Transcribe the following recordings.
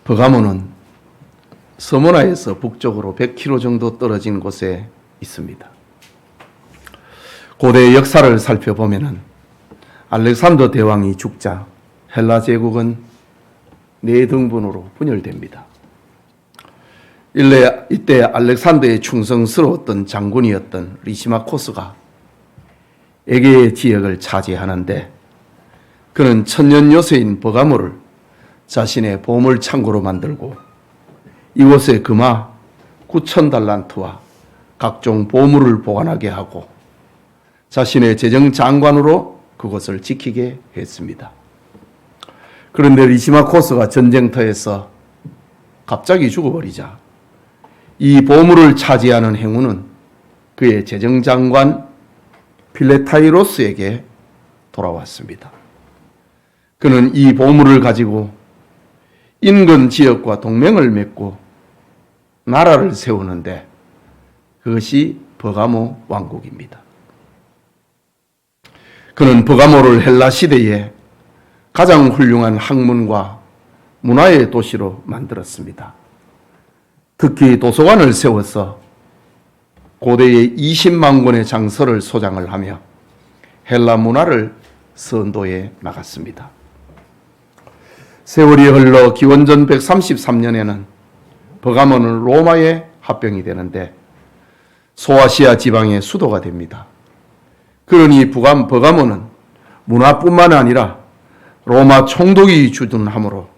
버가모는 서모나에서 북쪽으로 100km 정도 떨어진 곳에 있습니다. 고대 역사를 살펴보면 알렉산더 대왕이 죽자 헬라 제국은 네 등분으로 분열됩니다. 이때 알렉산더의 충성스러웠던 장군이었던 리시마코스가 에게의 지역을 차지하는데 그는 천년 요새인 버가모를 자신의 보물 창고로 만들고 이곳에 금화 9,000달란트와 각종 보물을 보관하게 하고 자신의 재정 장관으로 그곳을 지키게 했습니다. 그런데 리시마코스가 전쟁터에서 갑자기 죽어버리자 이 보물을 차지하는 행운은 그의 재정장관 필레타이로스에게 돌아왔습니다. 그는 이 보물을 가지고 인근 지역과 동맹을 맺고 나라를 세우는데 그것이 버가모 왕국입니다. 그는 버가모를 헬라 시대에 가장 훌륭한 학문과 문화의 도시로 만들었습니다. 특히 도서관을 세워서 고대의 20만 권의 장서를 소장을 하며 헬라 문화를 선도해 나갔습니다. 세월이 흘러 기원전 133년에는 버가모는 로마의 합병이 되는데 소아시아 지방의 수도가 됩니다. 그러니 버가모는 문화뿐만 아니라 로마 총독이 주둔하므로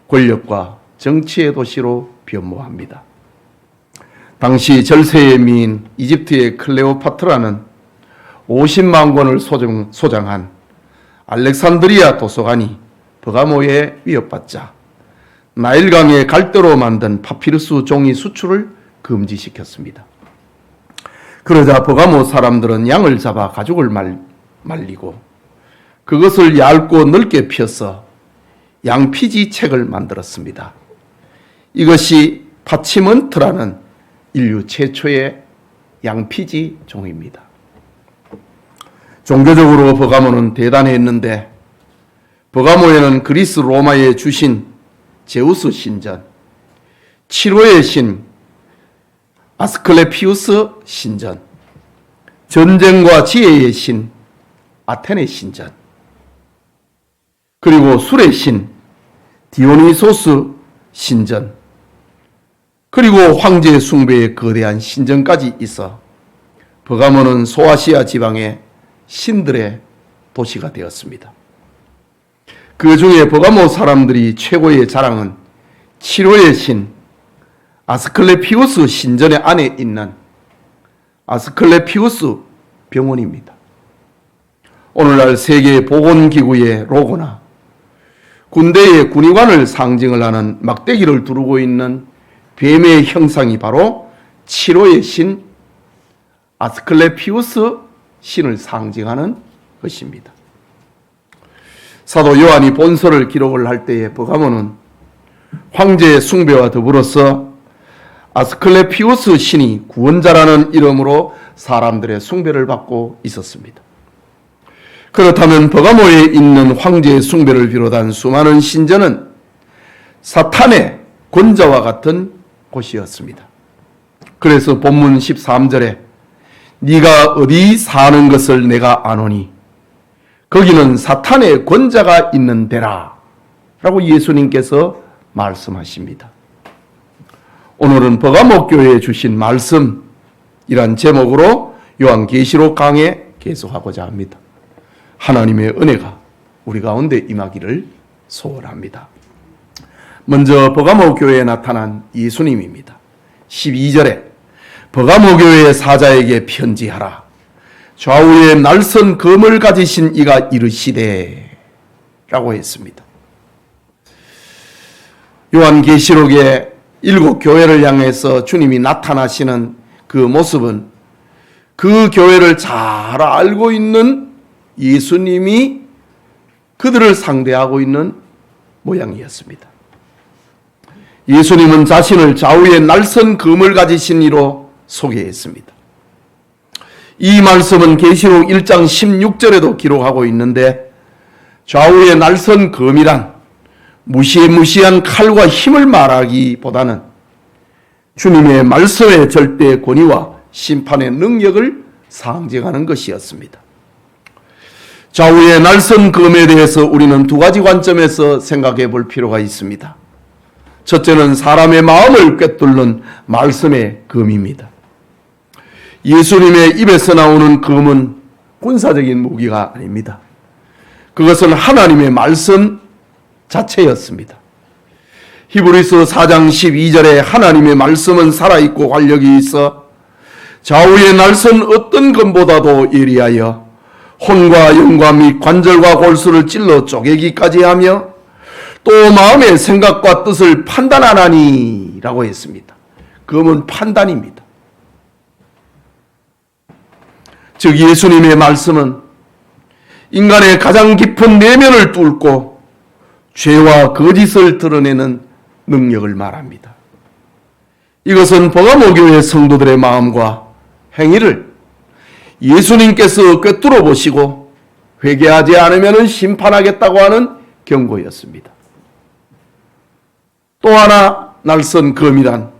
권력과 정치의 도시로 변모합니다. 당시 절세의 미인 이집트의 클레오파트라는 50만 권을 소장한 알렉산드리아 도서관이 버가모에 위협받자 나일강의 갈대로 만든 파피루스 종이 수출을 금지시켰습니다. 그러자 버가모 사람들은 양을 잡아 가죽을 말리고 그것을 얇고 넓게 펴서 양피지 책을 만들었습니다. 이것이 파치먼트라는 인류 최초의 양피지 종입니다. 종교적으로 버가모는 대단했는데 버가모에는 그리스 로마의 주신 제우스 신전, 치료의 신 아스클레피우스 신전, 전쟁과 지혜의 신 아테네 신전, 그리고 술의 신 디오니소스 신전, 그리고 황제 숭배의 거대한 신전까지 있어 버가모는 소아시아 지방의 신들의 도시가 되었습니다. 그 중에 버가모 사람들이 최고의 자랑은 치료의 신 아스클레피우스 신전의 안에 있는 아스클레피우스 병원입니다. 오늘날 세계 보건기구의 로고나 군대의 군의관을 상징을 하는 막대기를 두르고 있는 뱀의 형상이 바로 치료의 신 아스클레피우스 신을 상징하는 것입니다. 사도 요한이 본서를 기록을 할 때에 버가모는 황제의 숭배와 더불어서 아스클레피우스 신이 구원자라는 이름으로 사람들의 숭배를 받고 있었습니다. 그렇다면 버가모에 있는 황제의 숭배를 비롯한 수많은 신전은 사탄의 권자와 같은 곳이었습니다. 그래서 본문 13절에 네가 어디 사는 것을 내가 아노니 거기는 사탄의 권자가 있는 데라 라고 예수님께서 말씀하십니다. 오늘은 버가모 교회에 주신 말씀이란 제목으로 요한계시록 강해 계속하고자 합니다. 하나님의 은혜가 우리 가운데 임하기를 소원합니다. 먼저 버가모 교회에 나타난 예수님입니다. 12절에 버가모 교회의 사자에게 편지하라. 좌우에 날선 검을 가지신 이가 이르시되 라고 했습니다. 요한계시록의 7 교회를 향해서 주님이 나타나시는 그 모습은 그 교회를 잘 알고 있는 예수님이 그들을 상대하고 있는 모양이었습니다. 예수님은 자신을 좌우에 날선 검을 가지신 이로 소개했습니다. 이 말씀은 계시록 1장 16절에도 기록하고 있는데 좌우에 날선 검이란 무시무시한 칼과 힘을 말하기보다는 주님의 말씀의 절대 권위와 심판의 능력을 상징하는 것이었습니다. 좌우의 날선 검에 대해서 우리는 두 가지 관점에서 생각해 볼 필요가 있습니다. 첫째는 사람의 마음을 꿰뚫는 말씀의 검입니다. 예수님의 입에서 나오는 검은 군사적인 무기가 아닙니다. 그것은 하나님의 말씀 자체였습니다. 히브리서 4장 12절에 하나님의 말씀은 살아있고 관력이 있어 좌우의 날선 어떤 검보다도 예리하여 혼과 영과 및 관절과 골수를 찔러 쪼개기까지 하며 또 마음의 생각과 뜻을 판단하나니 라고 했습니다. 검은 판단입니다. 즉 예수님의 말씀은 인간의 가장 깊은 내면을 뚫고 죄와 거짓을 드러내는 능력을 말합니다. 이것은 버가모 교회 성도들의 마음과 행위를 예수님께서 꿰뚫어 보시고 회개하지 않으면 심판하겠다고 하는 경고였습니다. 또 하나 날선 검이란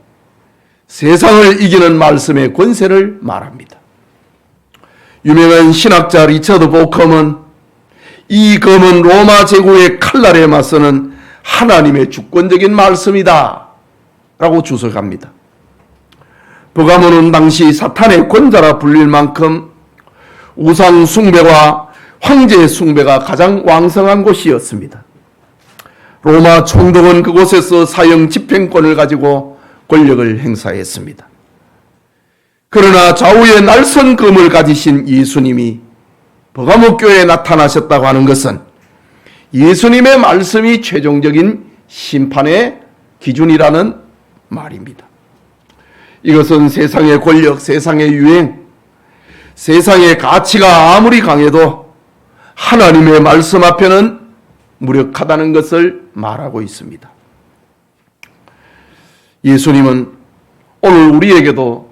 세상을 이기는 말씀의 권세를 말합니다. 유명한 신학자 리처드 보컴은 이 검은 로마 제국의 칼날에 맞서는 하나님의 주권적인 말씀이다 라고 주석합니다. 버가모는 당시 사탄의 권자라 불릴 만큼 우상 숭배와 황제 숭배가 가장 왕성한 곳이었습니다. 로마 총독은 그곳에서 사형 집행권을 가지고 권력을 행사했습니다. 그러나 좌우의 날선 검을 가지신 예수님이 버가모 교회에 나타나셨다고 하는 것은 예수님의 말씀이 최종적인 심판의 기준이라는 말입니다. 이것은 세상의 권력, 세상의 유행, 세상의 가치가 아무리 강해도 하나님의 말씀 앞에는 무력하다는 것을 말하고 있습니다. 예수님은 오늘 우리에게도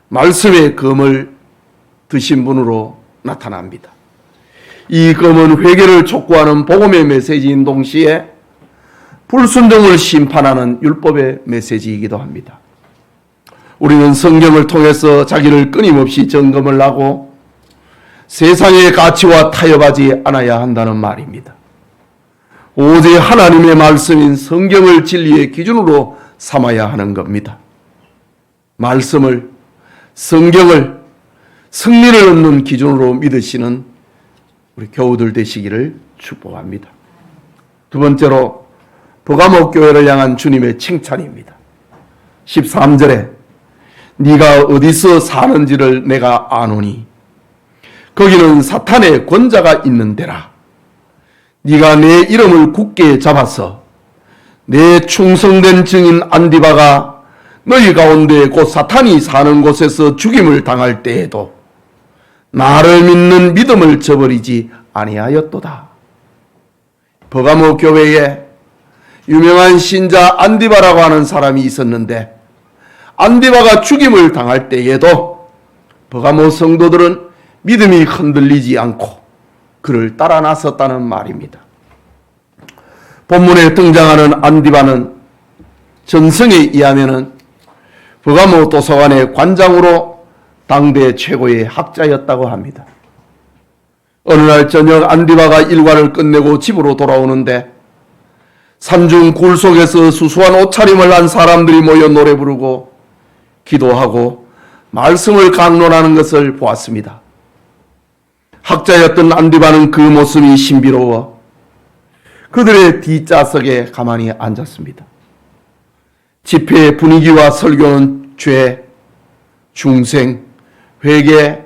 말씀의 검을 드신 분으로 나타납니다. 이 검은 회개를 촉구하는 복음의 메시지인 동시에 불순종을 심판하는 율법의 메시지이기도 합니다. 우리는 성경을 통해서 자기를 끊임없이 점검을 하고 세상의 가치와 타협하지 않아야 한다는 말입니다. 오직 하나님의 말씀인 성경을 진리의 기준으로 삼아야 하는 겁니다. 말씀을, 성경을 승리를 얻는 기준으로 믿으시는 우리 교우들 되시기를 축복합니다. 두 번째로 버가모 교회를 향한 주님의 칭찬입니다. 13절에 네가 어디서 사는지를 내가 아노니 거기는 사탄의 권자가 있는 데라. 네가 내 이름을 굳게 잡아서 내 충성된 증인 안디바가 너희 가운데 곧 사탄이 사는 곳에서 죽임을 당할 때에도 나를 믿는 믿음을 저버리지 아니하였도다. 버가모 교회에 유명한 신자 안디바라고 하는 사람이 있었는데 안디바가 죽임을 당할 때에도 버가모 성도들은 믿음이 흔들리지 않고 그를 따라 나섰다는 말입니다. 본문에 등장하는 안디바는 전승에 의하면 버가모 도서관의 관장으로 당대 최고의 학자였다고 합니다. 어느 날 저녁 안디바가 일과를 끝내고 집으로 돌아오는데 산중 굴 속에서 수수한 옷차림을 한 사람들이 모여 노래 부르고 기도하고 말씀을 강론하는 것을 보았습니다. 학자였던 안디바는 그 모습이 신비로워 그들의 뒷좌석에 가만히 앉았습니다. 집회의 분위기와 설교는 죄, 중생, 회개,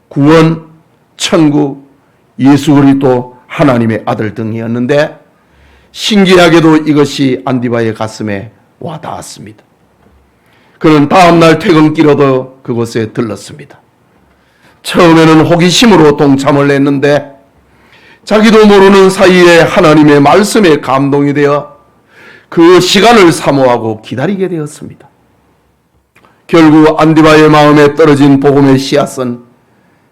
구원, 천국, 예수 그리스도 하나님의 아들 등이었는데 신기하게도 이것이 안디바의 가슴에 와닿았습니다. 그는 다음날 퇴근길에도 그곳에 들렀습니다. 처음에는 호기심으로 동참을 했는데 자기도 모르는 사이에 하나님의 말씀에 감동이 되어 그 시간을 사모하고 기다리게 되었습니다. 결국 안디바의 마음에 떨어진 복음의 씨앗은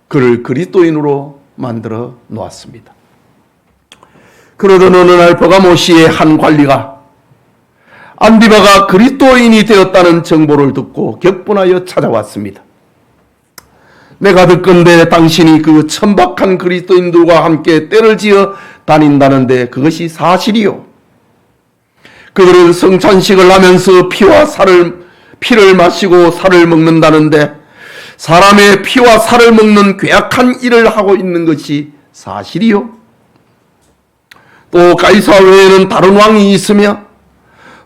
그를 그리스도인으로 만들어 놓았습니다. 그러던 어느 날 버가모시의 한 관리가 안디바가 그리스도인이 되었다는 정보를 듣고 격분하여 찾아왔습니다. 내가 듣건대 당신이 그 천박한 그리스도인들과 함께 때를 지어 다닌다는데 그것이 사실이요. 그들은 성찬식을 하면서 피를 마시고 살을 먹는다는데 사람의 피와 살을 먹는 괴악한 일을 하고 있는 것이 사실이요. 또 가이사 외에는 다른 왕이 있으며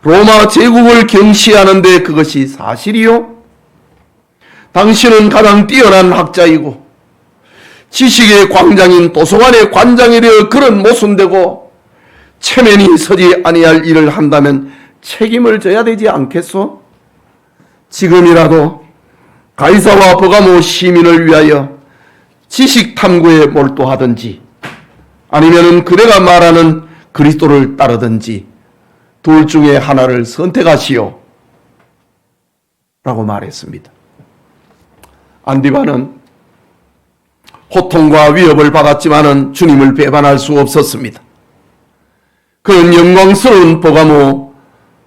로마 제국을 경시하는데 그것이 사실이요. 당신은 가장 뛰어난 학자이고 지식의 광장인 도서관의 관장이 되어 그런 모순되고 체면이 서지 아니할 일을 한다면 책임을 져야 되지 않겠소? 지금이라도 가이사와 버가모 시민을 위하여 지식 탐구에 몰두하든지 아니면 그대가 말하는 그리스도를 따르든지 둘 중에 하나를 선택하시오 라고 말했습니다. 안디바는 고통과 위협을 받았지만은 주님을 배반할 수 없었습니다. 그는 영광스러운 버가모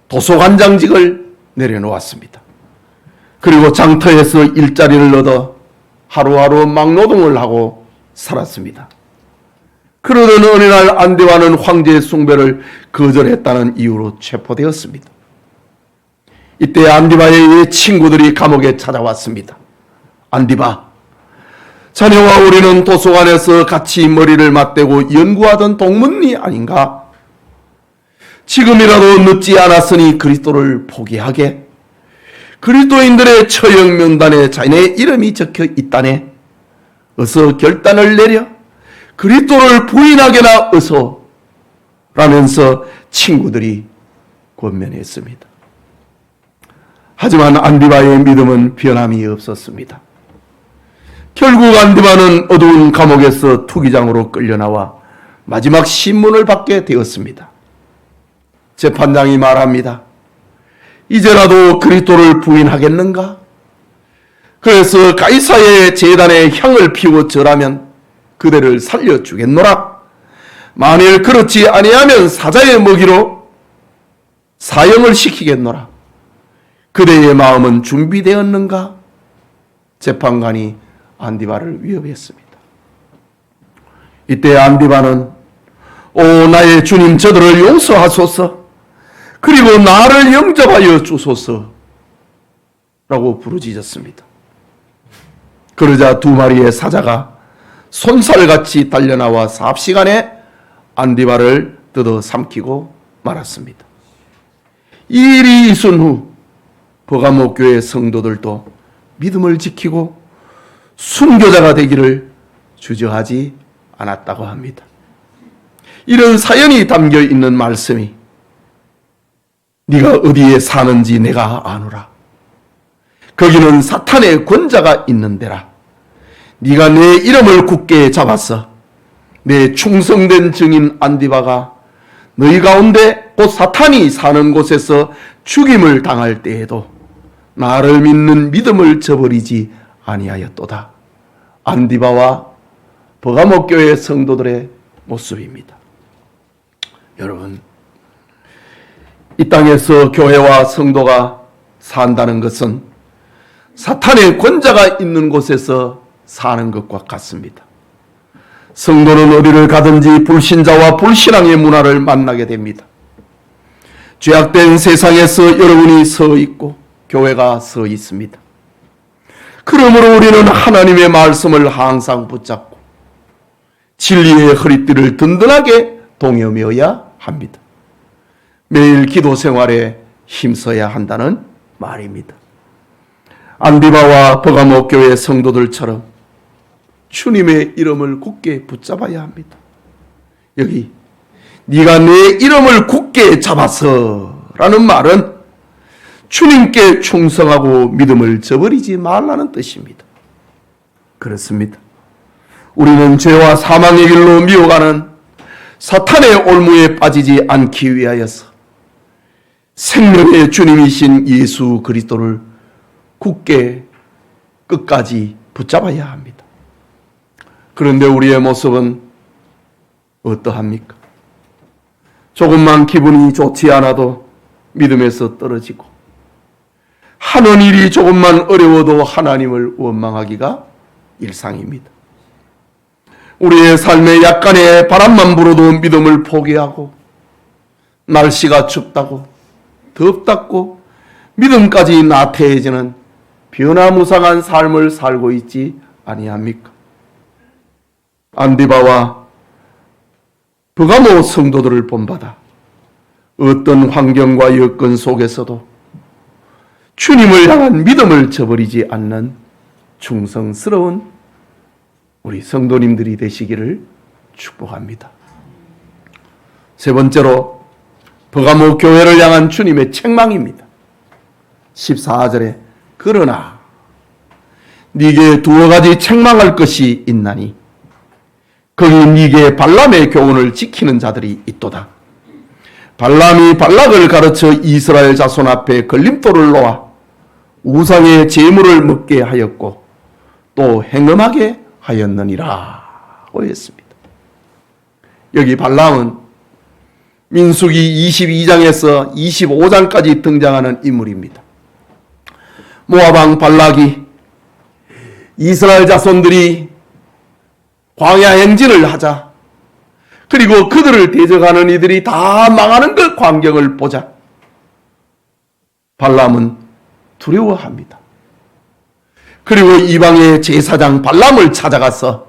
도서관장직을 내려놓았습니다. 그리고 장터에서 일자리를 얻어 하루하루 막노동을 하고 살았습니다. 그러던 어느 날 안디바는 황제 숭배를 거절했다는 이유로 체포되었습니다. 이때 안디바의 친구들이 감옥에 찾아왔습니다. 안디바, 자네와 우리는 도서관에서 같이 머리를 맞대고 연구하던 동문이 아닌가? 지금이라도 늦지 않았으니 그리스도를 포기하게. 그리스도인들의 처형 명단에 자네의 이름이 적혀 있다네. 어서 결단을 내려 그리스도를 부인하게나 어서 라면서 친구들이 권면했습니다. 하지만 안디바의 믿음은 변함이 없었습니다. 결국 안디바는 어두운 감옥에서 투기장으로 끌려나와 마지막 신문을 받게 되었습니다. 재판장이 말합니다. 이제라도 그리스도를 부인하겠는가? 그래서 가이사의 제단에 향을 피우고 절하면 그대를 살려주겠노라. 만일 그렇지 아니하면 사자의 먹이로 사형을 시키겠노라. 그대의 마음은 준비되었는가? 재판관이 안디바를 위협했습니다. 이때 안디바는 오 나의 주님 저들을 용서하소서 그리고 나를 영접하여 주소서 라고 부르짖었습니다. 그러자 두 마리의 사자가 손살같이 달려나와 삽시간에 안디바를 뜯어 삼키고 말았습니다. 이 일이 있은 후 버가모 교회 성도들도 믿음을 지키고 순교자가 되기를 주저하지 않았다고 합니다. 이런 사연이 담겨 있는 말씀이 네가 어디에 사는지 내가 아노라. 거기는 사탄의 권자가 있는 데라. 네가 내 이름을 굳게 잡았어. 내 충성된 증인 안디바가 너희 가운데 곧 사탄이 사는 곳에서 죽임을 당할 때에도 나를 믿는 믿음을 저버리지 아니하였도다. 안디바와 버가모 교회 성도들의 모습입니다. 여러분, 이 땅에서 교회와 성도가 산다는 것은 사탄의 권자가 있는 곳에서 사는 것과 같습니다. 성도는 어디를 가든지 불신자와 불신앙의 문화를 만나게 됩니다. 죄악된 세상에서 여러분이 서 있고 교회가 서 있습니다. 그러므로 우리는 하나님의 말씀을 항상 붙잡고 진리의 허리띠를 든든하게 동여매어야 합니다. 매일 기도 생활에 힘써야 한다는 말입니다. 안디바와 버가모 교회 성도들처럼 주님의 이름을 굳게 붙잡아야 합니다. 여기 네가 내 이름을 굳게 잡아서 라는 말은 주님께 충성하고 믿음을 저버리지 말라는 뜻입니다. 그렇습니다. 우리는 죄와 사망의 길로 미워가는 사탄의 올무에 빠지지 않기 위하여서 생명의 주님이신 예수 그리스도를 굳게 끝까지 붙잡아야 합니다. 그런데 우리의 모습은 어떠합니까? 조금만 기분이 좋지 않아도 믿음에서 떨어지고, 하는 일이 조금만 어려워도 하나님을 원망하기가 일상입니다. 우리의 삶에 약간의 바람만 불어도 믿음을 포기하고, 날씨가 춥다고 덥다고 믿음까지 나태해지는 변화무쌍한 삶을 살고 있지 아니합니까? 안디바와 버가모 성도들을 본받아 어떤 환경과 여건 속에서도 주님을 향한 믿음을 저버리지 않는 충성스러운 우리 성도님들이 되시기를 축복합니다. 세 번째로 버가모 교회를 향한 주님의 책망입니다. 14절에 그러나 네게 두어 가지 책망할 것이 있나니 거기 네게 발람의 교훈을 지키는 자들이 있도다. 발람이 발락을 가르쳐 이스라엘 자손 앞에 걸림돌을 놓아 우상의 제물을 먹게 하였고 또 행음하게 하였느니라 고 했습니다. 여기 발람은 민수기 22장에서 25장까지 등장하는 인물입니다. 모압 왕 발락이 이스라엘 자손들이 광야 행진을 하자, 그리고 그들을 대적하는 이들이 다 망하는 그 광경을 보자 발람은 두려워합니다. 그리고 이방의 제사장 발람을 찾아가서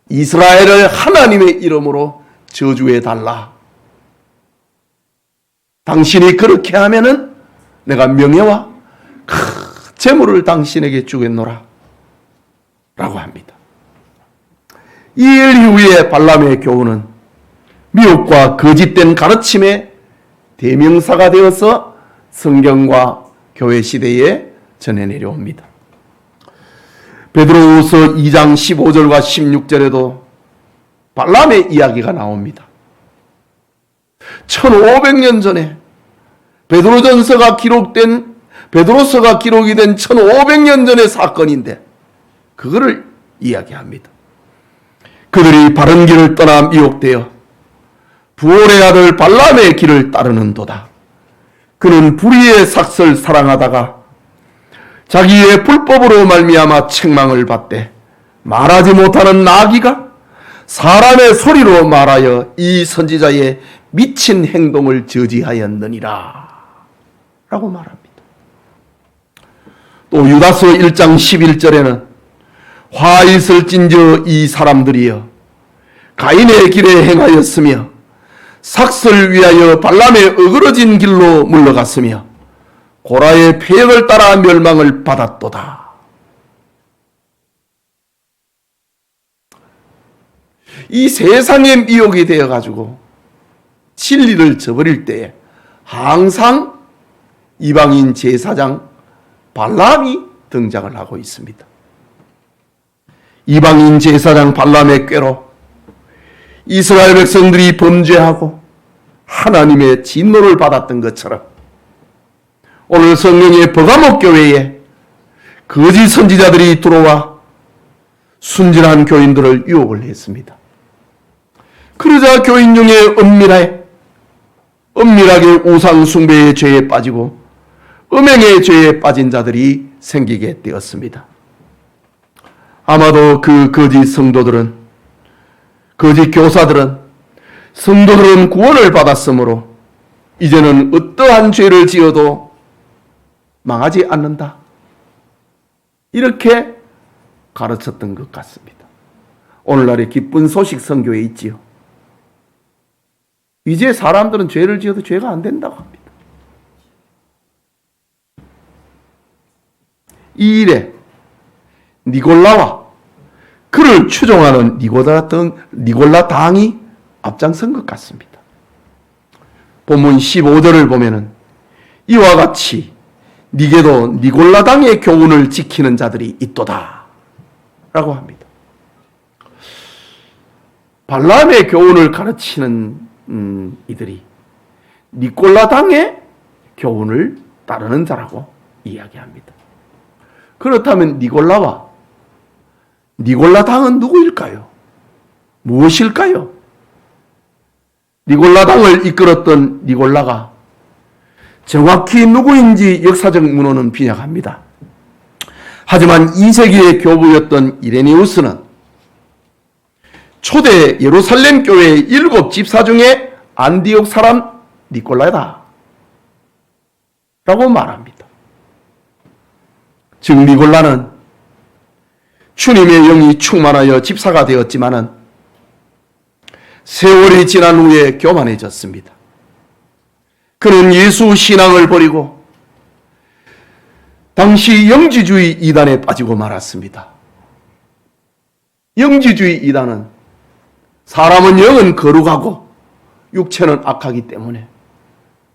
이스라엘을 하나님의 이름으로 저주해 달라. 당신이 그렇게 하면은 내가 명예와 큰 재물을 당신에게 주겠노라 라고 합니다. 이 일 이후에 발람의 교훈은 미혹과 거짓된 가르침의 대명사가 되어서 성경과 교회 시대에 전해 내려옵니다. 베드로후서 2장 15절과 16절에도 발람의 이야기가 나옵니다. 1500년 전에 베드로서가 기록이 된 1500년 전의 사건인데 그거를 이야기합니다. 그들이 바른 길을 떠나 미혹되어 부올의 아들 발람의 길을 따르는도다. 그는 불의의 삭설 사랑하다가 자기의 불법으로 말미암아 책망을 받되 말하지 못하는 나귀가 사람의 소리로 말하여 이 선지자의 미친 행동을 저지하였느니라 라고 말합니다. 또 유다서 1장 11절에는 화 있을진저 이 사람들이여 가인의 길에 행하였으며 삭설 위하여 발람의 어그러진 길로 물러갔으며 고라의 폐역을 따라 멸망을 받았도다. 이 세상의 미혹이 되어가지고 진리를 저버릴 때에 항상 이방인 제사장 발람이 등장을 하고 있습니다. 이방인 제사장 발람의 꾀로 이스라엘 백성들이 범죄하고 하나님의 진노를 받았던 것처럼 오늘 성령의 버가모 교회에 거짓 선지자들이 들어와 순진한 교인들을 유혹을 했습니다. 그러자 교인 중에 은밀하게 우상 숭배의 죄에 빠지고 음행의 죄에 빠진 자들이 생기게 되었습니다. 아마도 그 거짓 성도들은, 거짓 교사들은 성도들은 구원을 받았으므로 이제는 어떠한 죄를 지어도 망하지 않는다, 이렇게 가르쳤던 것 같습니다. 오늘날의 기쁜 소식 선교에 있지요. 이제 사람들은 죄를 지어도 죄가 안 된다고 합니다. 이 일에 니골라와 그를 추종하는 니골라 당이 앞장선 것 같습니다. 본문 15절을 보면은 이와 같이 니게도 니골라 당의 교훈을 지키는 자들이 있도다 라고 합니다. 발람의 교훈을 가르치는 이들이 니골라 당의 교훈을 따르는 자라고 이야기합니다. 그렇다면 니골라 당은 누구일까요? 무엇일까요? 니골라당을 이끌었던 니골라가 정확히 누구인지 역사적 문헌은 빈약합니다. 하지만 2세기의 교부였던 이레니우스는 초대 예루살렘 교회의 7 집사 중에 안디옥 사람 니골라다 라고 말합니다. 즉 니골라는 주님의 영이 충만하여 집사가 되었지만은 세월이 지난 후에 교만해졌습니다. 그는 예수 신앙을 버리고 당시 영지주의 이단에 빠지고 말았습니다. 영지주의 이단은 사람은 영은 거룩하고 육체는 악하기 때문에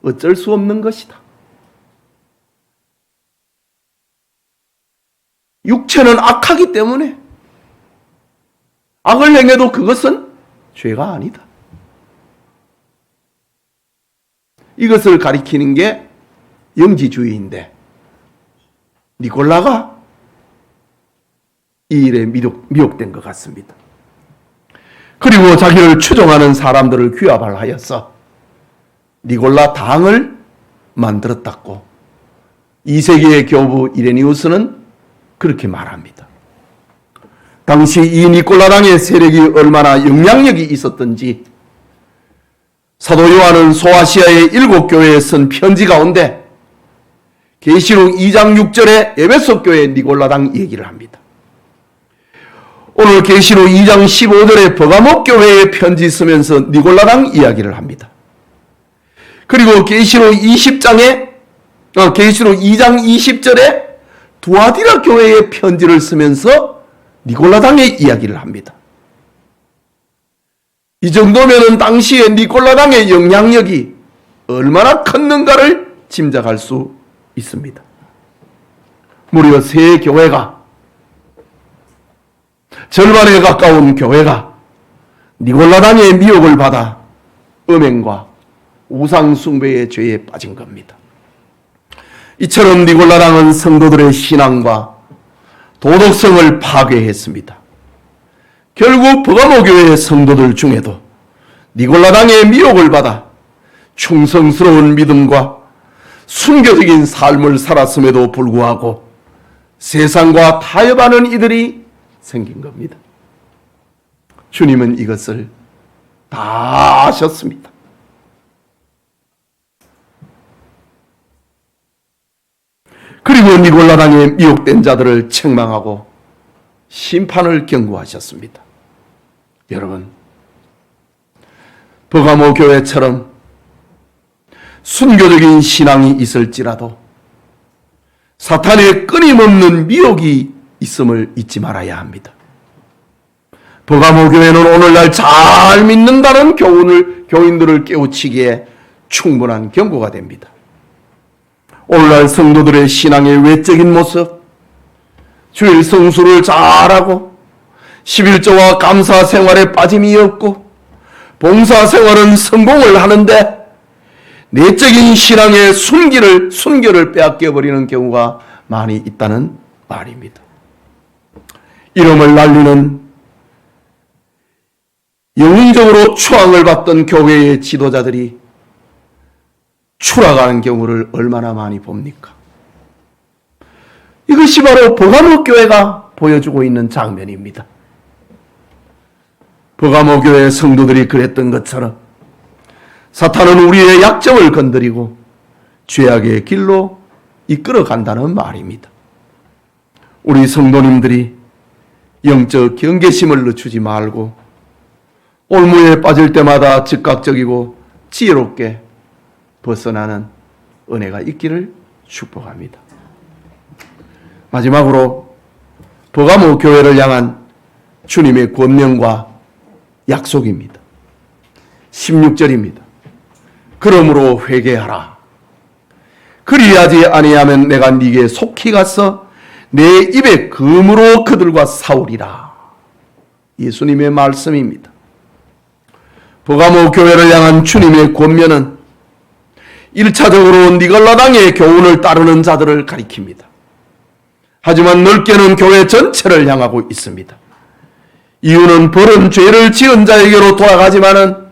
어쩔 수 없는 것이다. 육체는 악하기 때문에 악을 행해도 그것은 죄가 아니다. 이것을 가리키는 게 영지주의인데 니골라가 이 일에 미혹된 것 같습니다. 그리고 자기를 추종하는 사람들을 규합하여서 니골라 당을 만들었다고 2세기의 교부 이레니우스는 그렇게 말합니다. 당시 이 니골라당의 세력이 얼마나 영향력이 있었던지 사도 요한은 소아시아의 7 교회에 쓴 편지 가운데 계시록 2장 6절에 에베소 교회 니골라당 얘기를 합니다. 오늘 계시록 2장 15절에 버가모 교회에 편지 쓰면서 니골라당 이야기를 합니다. 그리고 계시록 2장 20절에 두아디라 교회에 편지를 쓰면서 니골라당의 이야기를 합니다. 이 정도면은 당시에 니골라당의 영향력이 얼마나 컸는가를 짐작할 수 있습니다. 무려 3 교회가, 절반에 가까운 교회가 니골라당의 미혹을 받아 음행과 우상 숭배의 죄에 빠진 겁니다. 이처럼 니골라당은 성도들의 신앙과 도덕성을 파괴했습니다. 결국 버가모 교회의 성도들 중에도 니골라당의 미혹을 받아 충성스러운 믿음과 순교적인 삶을 살았음에도 불구하고 세상과 타협하는 이들이 생긴 겁니다. 주님은 이것을 다 아셨습니다. 그리고 니골라당에 미혹된 자들을 책망하고 심판을 경고하셨습니다. 여러분, 버가모 교회처럼 순교적인 신앙이 있을지라도 사탄의 끊임없는 미혹이 있음을 잊지 말아야 합니다. 버가모 교회는 오늘날 잘 믿는다는 교인들을 깨우치기에 충분한 경고가 됩니다. 오늘날 성도들의 신앙의 외적인 모습, 주일 성수를 잘하고 11조와 감사 생활에 빠짐이 없고 봉사 생활은 성공을 하는데 내적인 신앙의 순결을 빼앗겨버리는 경우가 많이 있다는 말입니다. 이름을 날리는 영웅적으로 추앙을 받던 교회의 지도자들이 추락하는 경우를 얼마나 많이 봅니까? 이것이 바로 버가모 교회가 보여주고 있는 장면입니다. 버가모 교회 성도들이 그랬던 것처럼 사탄은 우리의 약점을 건드리고 죄악의 길로 이끌어 간다는 말입니다. 우리 성도님들이 영적 경계심을 늦추지 말고 올무에 빠질 때마다 즉각적이고 지혜롭게 벗어나는 은혜가 있기를 축복합니다. 마지막으로 버가모 교회를 향한 주님의 권면과 약속입니다. 16절입니다. 그러므로 회개하라. 그리하지 아니하면 내가 네게 속히 가서 내 입에 금으로 그들과 싸우리라. 예수님의 말씀입니다. 버가모 교회를 향한 주님의 권면은 1차적으로 니골라당의 교훈을 따르는 자들을 가리킵니다. 하지만 넓게는 교회 전체를 향하고 있습니다. 이유는 벌은 죄를 지은 자에게로 돌아가지만은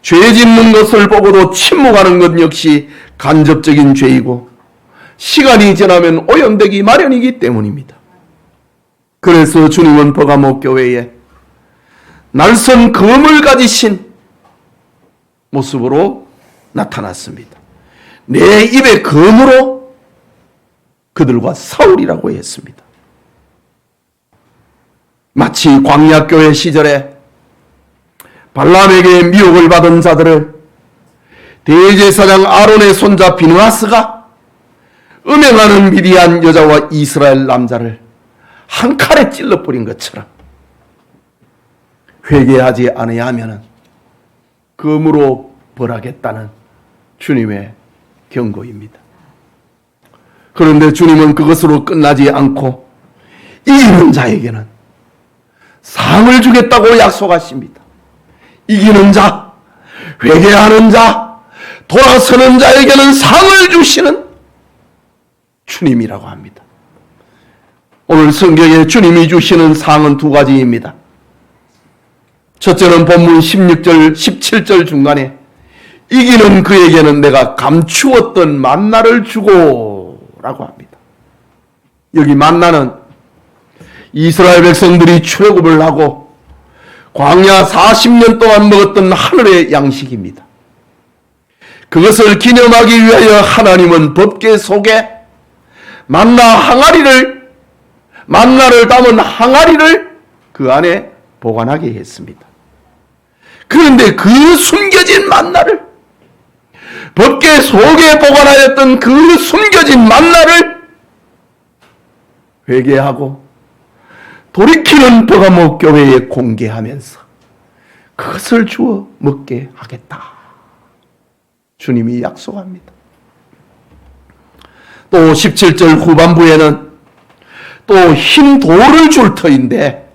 죄 짓는 것을 보고도 침묵하는 것 역시 간접적인 죄이고 시간이 지나면 오염되기 마련이기 때문입니다. 그래서 주님은 버가모 교회에 날선 검을 가지신 모습으로 나타났습니다. 내 입의 검으로 그들과 싸우리라고 했습니다. 마치 광야교회 시절에 발람에게 미혹을 받은 자들을 대제사장 아론의 손자 비느하스가 음행하는 미디안 여자와 이스라엘 남자를 한 칼에 찔러버린 것처럼 회개하지 않으면 검으로 벌하겠다는 주님의 경고입니다. 그런데 주님은 그것으로 끝나지 않고 이기는 자에게는 상을 주겠다고 약속하십니다. 이기는 자, 회개하는 자, 돌아서는 자에게는 상을 주시는 주님이라고 합니다. 오늘 성경에 주님이 주시는 상은 두 가지입니다. 첫째는 본문 16절, 17절 중간에 이기는 그에게는 내가 감추었던 만나를 주고 라고 합니다. 여기 만나는 이스라엘 백성들이 출애굽을 하고 광야 40년 동안 먹었던 하늘의 양식입니다. 그것을 기념하기 위하여 하나님은 법궤 속에 만나를 담은 항아리를 그 안에 보관하게 했습니다. 그런데 그 숨겨진 만나를, 법궤 속에 보관하였던 그 숨겨진 만나를 회개하고 돌이키는 버가모 교회에 공개하면서 그것을 주어 먹게 하겠다. 주님이 약속합니다. 또 17절 후반부에는 또 흰 돌을 줄 터인데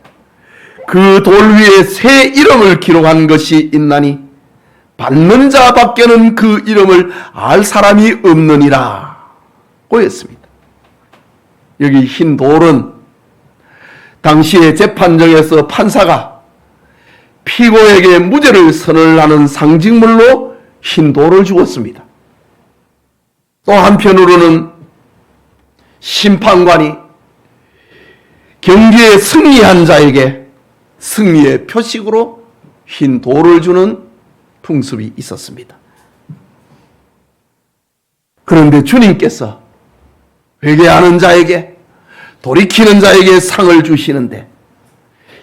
그 돌 위에 새 이름을 기록한 것이 있나니 받는 자 밖에는 그 이름을 알 사람이 없느니라 고 했습니다. 여기 흰 돌은 당시의 재판정에서 판사가 피고에게 무죄를 선언을 하는 상징물로 흰 돌을 주었습니다. 또 한편으로는 심판관이 경기에 승리한 자에게 승리의 표식으로 흰 돌을 주는 풍습이 있었습니다. 그런데 주님께서 회개하는 자에게, 돌이키는 자에게 상을 주시는데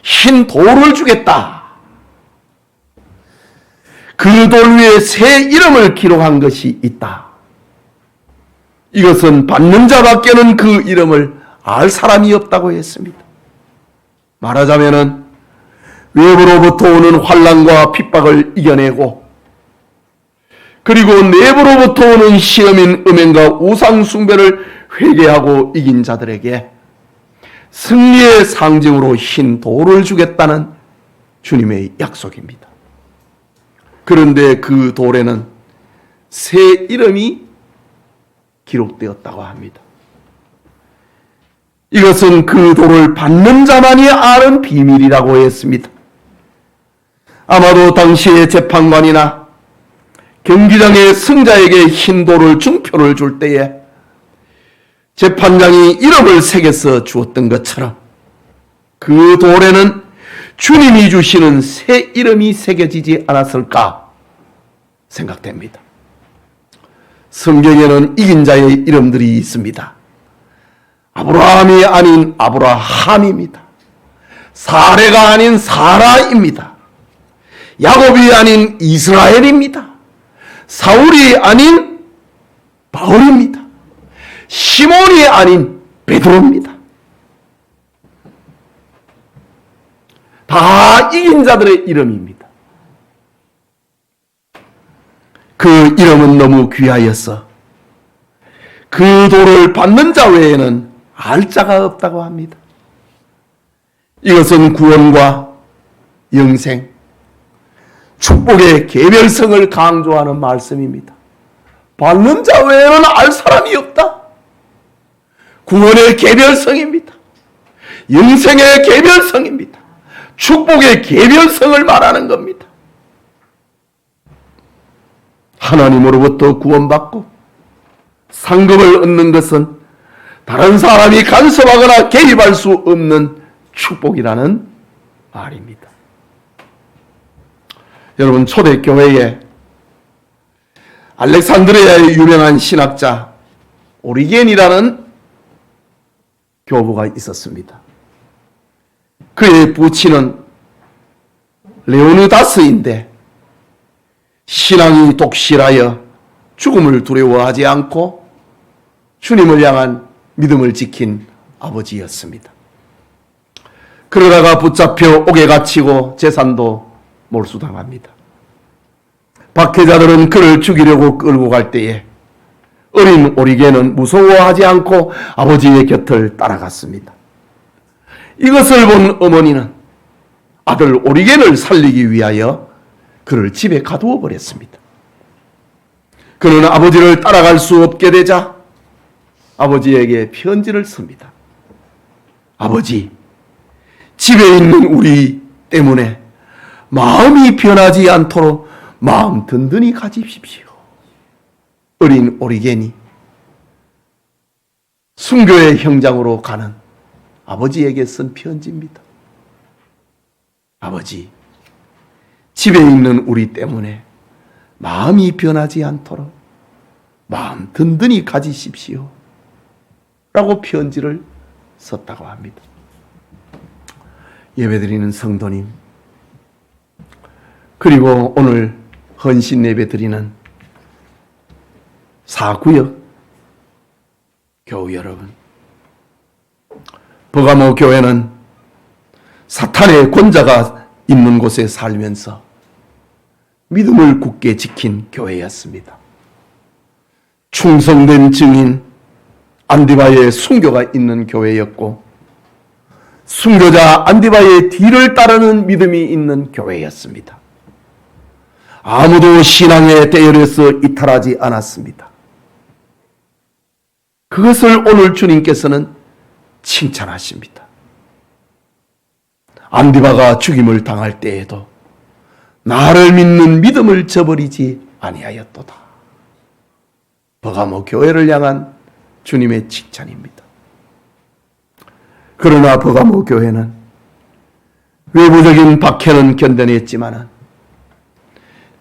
흰 돌을 주겠다. 그 돌 위에 새 이름을 기록한 것이 있다. 이것은 받는 자밖에는 그 이름을 알 사람이 없다고 했습니다. 말하자면은 외부로부터 오는 환난과 핍박을 이겨내고 그리고 내부로부터 오는 시험인 음행과 우상 숭배를 회개하고 이긴 자들에게 승리의 상징으로 흰 돌을 주겠다는 주님의 약속입니다. 그런데 그 돌에는 새 이름이 기록되었다고 합니다. 이것은 그 돌을 받는 자만이 아는 비밀이라고 했습니다. 아마도 당시의 재판관이나 경기장의 승자에게 흰 돌을 증표를 줄 때에 재판장이 이름을 새겨서 주었던 것처럼 그 돌에는 주님이 주시는 새 이름이 새겨지지 않았을까 생각됩니다. 성경에는 이긴 자의 이름들이 있습니다. 아브라함이 아닌 아브라함입니다. 사레가 아닌 사라입니다. 야곱이 아닌 이스라엘입니다. 사울이 아닌 바울입니다. 시몬이 아닌 베드로입니다. 다 이긴 자들의 이름입니다. 그 이름은 너무 귀하여서 그 돌을 받는 자 외에는 알 자가 없다고 합니다. 이것은 구원과 영생, 축복의 개별성을 강조하는 말씀입니다. 받는 자 외에는 알 사람이 없다. 구원의 개별성입니다. 영생의 개별성입니다. 축복의 개별성을 말하는 겁니다. 하나님으로부터 구원받고 상급을 얻는 것은 다른 사람이 간섭하거나 개입할 수 없는 축복이라는 말입니다. 여러분, 초대교회에 알렉산드리아의 유명한 신학자 오리겐이라는 교부가 있었습니다. 그의 부친은 레오니다스인데 신앙이 독실하여 죽음을 두려워하지 않고 주님을 향한 믿음을 지킨 아버지였습니다. 그러다가 붙잡혀 옥에 갇히고 재산도 몰수당합니다. 박해자들은 그를 죽이려고 끌고 갈 때에 어린 오리겐은 무서워하지 않고 아버지의 곁을 따라갔습니다. 이것을 본 어머니는 아들 오리겐을 살리기 위하여 그를 집에 가두어 버렸습니다. 그는 아버지를 따라갈 수 없게 되자 아버지에게 편지를 씁니다. 아버지, 집에 있는 우리 때문에 마음이 변하지 않도록 마음 든든히 가지십시오. 어린 오리겐이 순교의 형장으로 가는 아버지에게 쓴 편지입니다. 아버지, 집에 있는 우리 때문에 마음이 변하지 않도록 마음 든든히 가지십시오. 라고 편지를 썼다고 합니다. 예배드리는 성도님, 그리고 오늘 헌신 예배드리는 사구역 교우 여러분, 버가모 교회는 사탄의 권자가 있는 곳에 살면서 믿음을 굳게 지킨 교회였습니다. 충성된 증인 안디바의 순교가 있는 교회였고 순교자 안디바의 뒤를 따르는 믿음이 있는 교회였습니다. 아무도 신앙의 대열에서 이탈하지 않았습니다. 그것을 오늘 주님께서는 칭찬하십니다. 안디바가 죽임을 당할 때에도 나를 믿는 믿음을 저버리지 아니하였도다. 버가모 교회를 향한 주님의 칭찬입니다. 그러나 버가모 교회는 외부적인 박해는 견뎌냈지만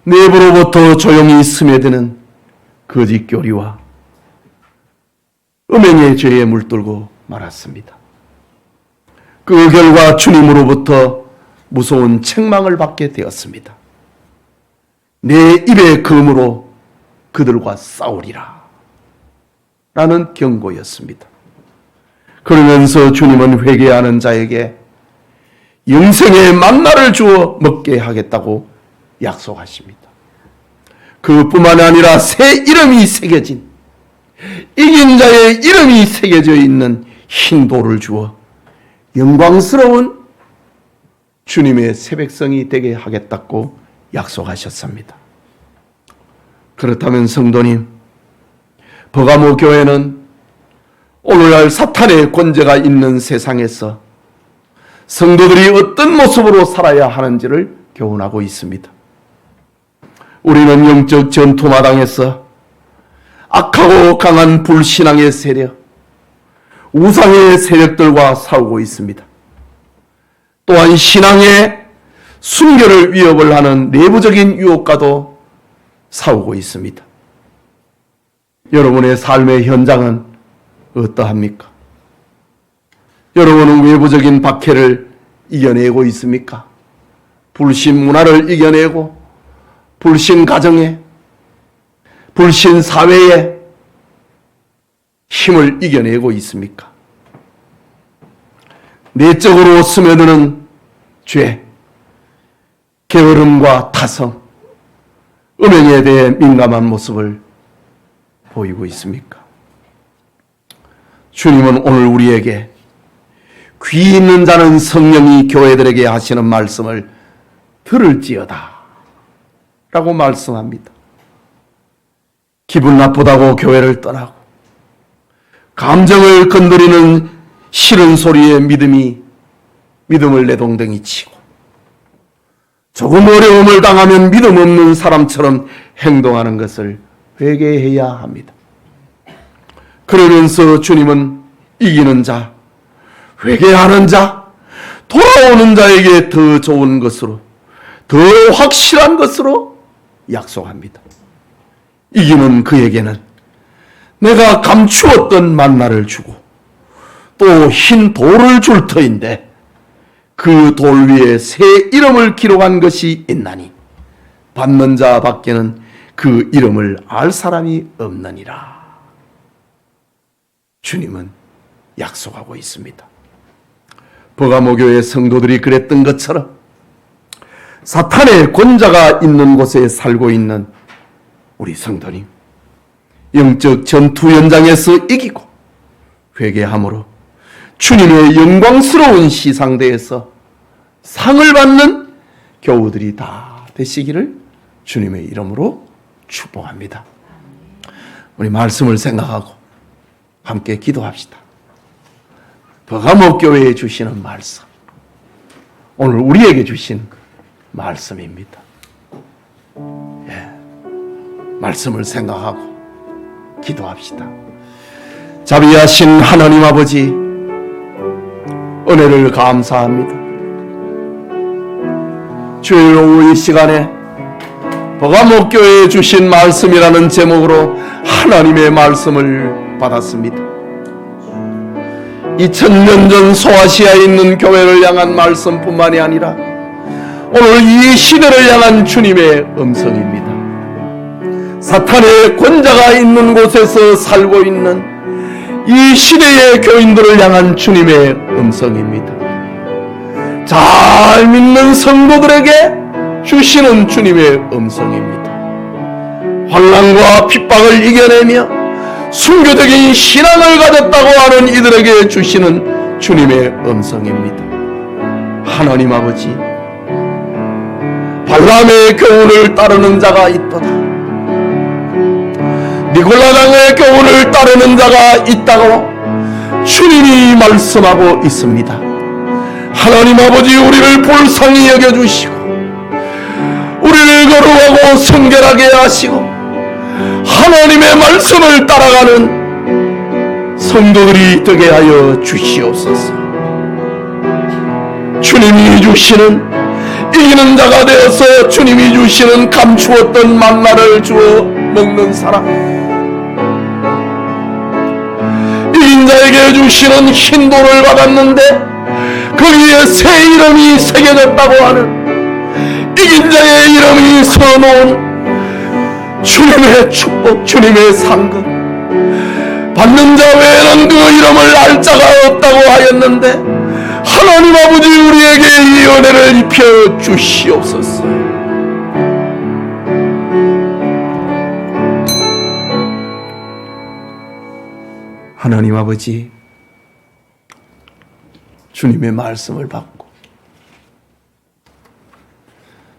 내부로부터 조용히 스며드는 거짓 교리와 음행의 죄에 물들고 말았습니다. 그 결과 주님으로부터 무서운 책망을 받게 되었습니다. 내 입의 검으로 그들과 싸우리라 라는 경고였습니다. 그러면서 주님은 회개하는 자에게 영생의 만나를 주어 먹게 하겠다고 약속하십니다. 그뿐만 아니라 새 이름이 새겨진 이긴 자의 이름이 새겨져 있는 흰 돌을 주어 영광스러운 주님의 새백성이 되게 하겠다고 약속하셨습니다. 그렇다면 성도님, 버가모 교회는 오늘날 사탄의 권세가 있는 세상에서 성도들이 어떤 모습으로 살아야 하는지를 교훈하고 있습니다. 우리는 영적 전투마당에서 악하고 강한 불신앙의 세력, 우상의 세력들과 싸우고 있습니다. 또한 신앙의 순결을 위협을 하는 내부적인 유혹과도 싸우고 있습니다. 여러분의 삶의 현장은 어떠합니까? 여러분은 외부적인 박해를 이겨내고 있습니까? 불신 문화를 이겨내고 불신 가정에, 불신 사회에 힘을 이겨내고 있습니까? 내적으로 스며드는 죄, 게으름과 타성, 음행에 대해 민감한 모습을 보이고 있습니까? 주님은 오늘 우리에게 귀 있는 자는 성령이 교회들에게 하시는 말씀을 들을지어다 라고 말씀합니다. 기분 나쁘다고 교회를 떠나고 감정을 건드리는 싫은 소리에 믿음을 내동댕이 치고 조금 어려움을 당하면 믿음 없는 사람처럼 행동하는 것을 회개해야 합니다. 그러면서 주님은 이기는 자, 회개하는 자, 돌아오는 자에게 더 좋은 것으로, 더 확실한 것으로 약속합니다. 이기는 그에게는 내가 감추었던 만나를 주고 또 흰 돌을 줄 터인데 그 돌 위에 새 이름을 기록한 것이 있나니 받는 자 밖에는 그 이름을 알 사람이 없느니라. 주님은 약속하고 있습니다. 버가모 교회 성도들이 그랬던 것처럼 사탄의 권자가 있는 곳에 살고 있는 우리 성도님, 영적 전투 현장에서 이기고 회개함으로 주님의 영광스러운 시상대에서 상을 받는 교우들이 다 되시기를 주님의 이름으로 축복합니다. 우리 말씀을 생각하고 함께 기도합시다. 버가모 교회에 주시는 말씀, 오늘 우리에게 주신 말씀입니다. 말씀을 생각하고 기도합시다. 자비하신 하나님 아버지, 은혜를 감사합니다. 주일 오후 이 시간에 버가모 교회에 주신 말씀이라는 제목으로 하나님의 말씀을 받았습니다. 2000년 전 소아시아에 있는 교회를 향한 말씀뿐만이 아니라 오늘 이 시대를 향한 주님의 음성입니다. 사탄의 권자가 있는 곳에서 살고 있는 이 시대의 교인들을 향한 주님의 음성입니다. 잘 믿는 성도들에게 주시는 주님의 음성입니다. 환난과 핍박을 이겨내며 순교적인 신앙을 가졌다고 하는 이들에게 주시는 주님의 음성입니다. 하나님 아버지, 발람의 교훈을 따르는 자가 있도다. 니골라당의 교훈을 따르는 자가 있다고 주님이 말씀하고 있습니다. 하나님 아버지, 우리를 불쌍히 여겨주시고 우리를 거룩하고 성결하게 하시고 하나님의 말씀을 따라가는 성도들이 되게 하여 주시옵소서. 주님이 주시는 이기는 자가 되어서 주님이 주시는 감추었던 만나를 주어 먹는 사람, 이긴 자에게 주시는 흰 돌을 받았는데 거기에 새 이름이 새겨졌다고 하는 이긴 자의 이름이 서놓은 주님의 축복, 주님의 상급, 받는 자 외에는 그 이름을 알 자가 없다고 하였는데 하나님 아버지, 우리에게 이 은혜를 입혀 주시옵소서. 하나님 아버지, 주님의 말씀을 받고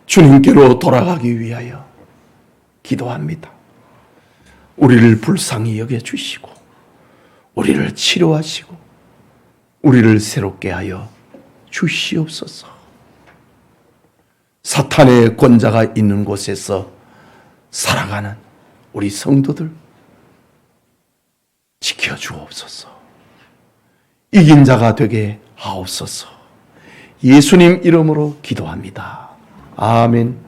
주님께로 돌아가기 위하여 기도합니다. 우리를 불쌍히 여겨주시고 우리를 치료하시고 우리를 새롭게 하여 주시옵소서. 사탄의 권자가 있는 곳에서 살아가는 우리 성도들 지켜주옵소서. 이긴 자가 되게 하옵소서. 예수님 이름으로 기도합니다. 아멘.